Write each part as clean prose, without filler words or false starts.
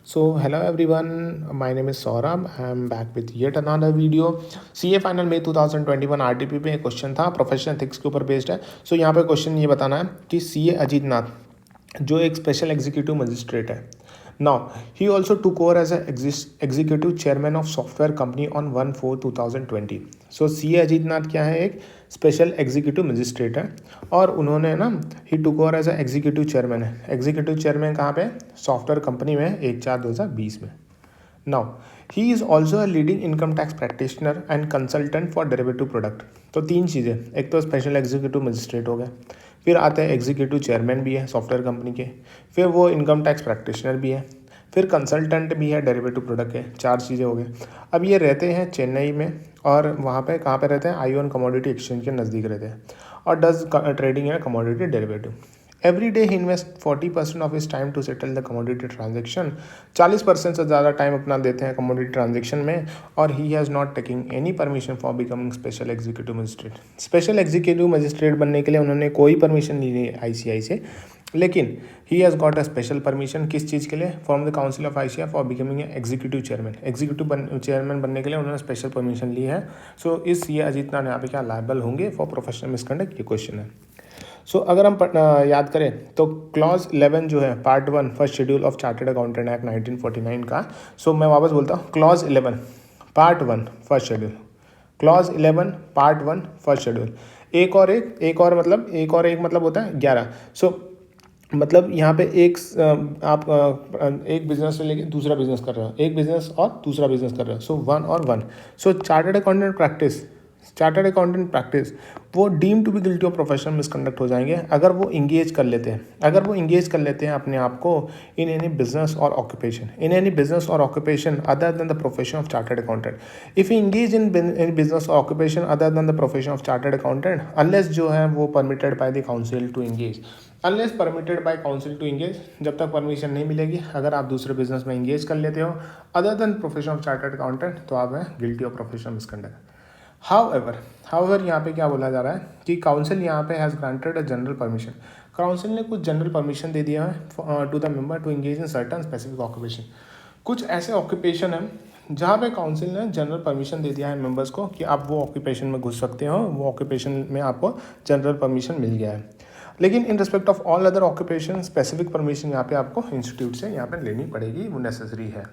So hello everyone, my name is Saurabh. I am back with yet another video. CA final में 2021 RTP पे question था, professional ethics के ऊपर based है. सो यहाँ पे क्वेश्चन ये बताना है कि CA अजीत नाथ जो एक स्पेशल एग्जीक्यूटिव मजिस्ट्रेट है. Now he also took over as a executive chairman of software company on 1/4/2020. So CA Ajit नाथ क्या है, एक स्पेशल एग्जीक्यूटिव मजिस्ट्रेट है और उन्होंने ना ही took over as executive chairman है. एग्जीक्यूटिव चेयरमैन कहाँ पे, सॉफ्टवेयर कंपनी में 1/4/2020 में. Now he is also a leading income tax practitioner and consultant for derivative product. तो तीन चीज़ें, एक तो स्पेशल एग्जीक्यूटिव मजिस्ट्रेट हो गए, फिर आते हैं एग्जीक्यूटिव चेयरमैन भी है सॉफ्टवेयर कंपनी के, फिर वो इनकम टैक्स प्रैक्टिशनर भी है, फिर कंसल्टेंट भी है डेरिवेटिव प्रोडक्ट के. चार चीज़ें हो गई. अब ये रहते हैं चेन्नई में और वहाँ पे कहाँ पे रहते हैं, आईओन कमोडिटी एक्सचेंज के नज़दीक रहते हैं और डज ट्रेडिंग है कमोडिटी डेरिवेटिव. एवरी डे ही invest 40% of his time to settle the commodity transaction. 40% से ज़्यादा टाइम अपना देते हैं कमोडिटी ट्रांजेक्शन में. और he has not taking any permission for becoming special executive magistrate. Special executive magistrate बनने के लिए उन्होंने कोई परमिशन नहीं ली ICI से, लेकिन he has got a special permission किस चीज़ के लिए, from the council of ICI for becoming executive chairman. Executive chairman बनने के लिए उन्होंने स्पेशल परमिशन ली है. सो इस ये अजीत नाथ यहाँ पे क्या लायबल होंगे फॉर प्रोफेशनल मिसकंडक्ट, ये क्वेश्चन है. सो अगर हम याद करें तो क्लॉज 11 जो है part 1 first schedule of chartered accountant act 1949 का. सो मैं वापस बोलता हूँ, clause 11 part 1 first schedule, clause 11 part 1 first schedule. एक और एक मतलब होता है 11. सो मतलब यहाँ पे आप एक बिजनेस से लेके दूसरा बिजनेस कर रहे हो, एक बिजनेस और दूसरा बिजनेस कर रहे हो. सो 1 और 1. सो चार्टर्ड अकाउंटेंट प्रैक्टिस वो deem to be guilty of professional misconduct हो जाएंगे अगर वो इंगेज कर लेते हैं अपने आप को इन एनी बिजनेस और occupation other than the profession of chartered accountant. If you engage in business और occupation other than the profession of chartered accountant, unless जो है वो permitted by the council to engage, जब तक permission नहीं मिलेगी, अगर आप दूसरे बिजनेस में इंगेज कर लेते हो other than profession of chartered accountant, तो आप हैं guilty of professional misconduct. However यहाँ पे क्या बोला जा रहा है कि काउंसिल यहाँ पे has granted a general permission. Council ने कुछ जनरल परमिशन दे दिया है to the member to engage in certain specific occupation. कुछ ऐसे ऑक्यूपेशन हैं जहाँ पे काउंसिल ने जनरल परमिशन दे दिया है मेंबर्स को कि आप वो ऑक्यूपेशन में घुस सकते हो, वो ऑक्यूपेशन में आपको जनरल परमिशन मिल गया है. लेकिन in respect of all other occupation specific permission यहाँ पे आपको इंस्टीट्यूट से यहाँ पे लेनी पड़ेगी, वो नेसेसरी है.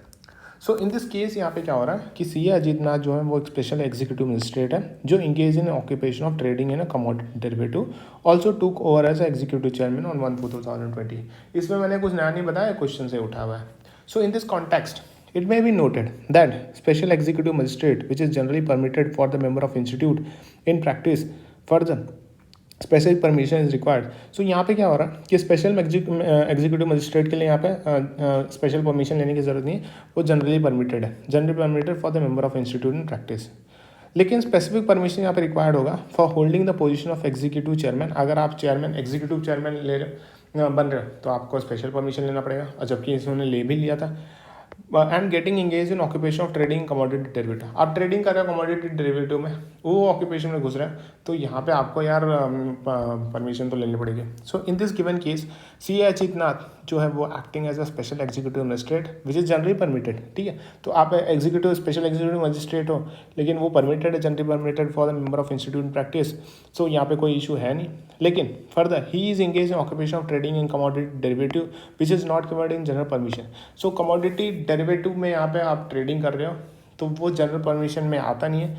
सो इन दिस केस यहाँ पे क्या हो रहा है कि CA अजीत नाथ जो है वो एक स्पेशल एग्जीक्यूटिव मजिस्ट्रेट है जो engage in occupation of trading in a commodity derivative, also took over as executive chairman on 1/4/2020. इसमें मैंने कुछ नया नहीं बताया, क्वेश्चन से उठा हुआ है. So in this context it may be noted that special executive magistrate which is generally permitted for the member of institute in practice further special permission is required. So यहाँ पे क्या हो रहा है कि स्पेशल एग्जीक्यूटिव मजिस्ट्रेट के लिए यहाँ पे स्पेशल परमिशन लेने की ज़रूरत नहीं है, वो generally permitted for the member of institute in practice. लेकिन स्पेसिफिक परमिशन यहाँ पे रिक्वायर्ड होगा for holding the position of executive chairman. अगर आप एग्जीक्यूटिव चेयरमैन बन रहे हो तो आपको स्पेशल परमिशन लेना पड़ेगा, और जबकि इन्होंने ले भी लिया था. And getting engage in occupation of trading commodity derivative. आप ट्रेडिंग कर रहे हो कमोडिटी डेरिवेटिव में, वो ऑक्यूपेशन में घुस रहे हैं, तो यहाँ पे आपको यार परमिशन तो लेनी पड़ेगी. So in this given case CA Ajit Nath जो है वो acting as a special executive magistrate which is generally permitted. ठीक है, तो आप स्पेशल एग्जीक्यूटिव मजिस्ट्रेट हो, लेकिन वो परमिटेड है, generally permitted for the member of institute in practice. So यहाँ पे कोई इशू है नहीं. लेकिन further he is engage in occupation of trading in commodity derivative which is not covered in general permission. So commodity derivative में यहाँ पे आप ट्रेडिंग कर रहे हो तो वो जनरल परमिशन में आता नहीं है,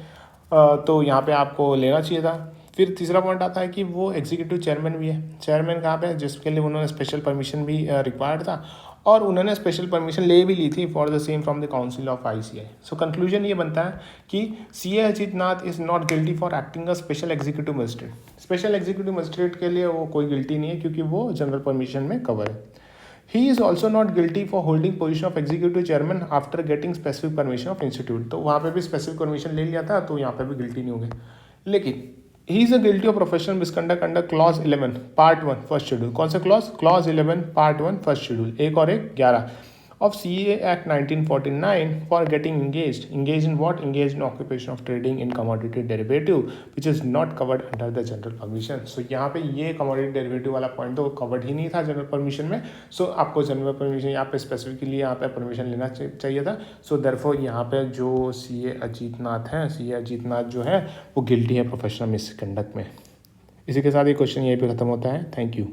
तो यहाँ पे आपको लेना चाहिए था. फिर तीसरा पॉइंट आता है कि वो एग्जीक्यूटिव चेयरमैन भी है. चेयरमैन कहाँ पे है, जिसके लिए उन्होंने स्पेशल परमिशन भी रिक्वायर्ड था, और उन्होंने स्पेशल परमिशन ले भी ली थी for the same from the council of ICI. So conclusion ये बनता है कि CA Ajit Nath is not guilty for acting a special executive magistrate. Special executive magistrate के लिए वो कोई गिल्टी नहीं है क्योंकि वो जनरल परमिशन में कवर है. He is also not guilty for holding position of executive chairman after getting specific permission of institute. तो वहाँ पे भी specific permission ले लिया था, तो यहाँ पे भी guilty नहीं होंगे. लेकिन he is a guilty of professional misconduct under clause 11 part 1 first schedule. कौन सा clause? Clause 11 part 1 first schedule. एक और एक 11. of CA Act 1949 for getting engaged in what? Engaged in occupation of trading in commodity derivative which is not covered under the general permission. So यहाँ पे ये commodity derivative वाला point तो covered ही नहीं था जनरल परमिशन में. सो आपको general permission यहाँ पे स्पेसिफिकली यहाँ पे परमिशन लेना चाहिए था. सो देयरफॉर यहाँ पे जो CA अजीतनाथ हैं, CA अजीतनाथ जो है वो गिल्टी है प्रोफेशनल मिसकंडक्ट में. इसी के साथ ये क्वेश्चन यहीं पे ख़त्म होता है. Thank you.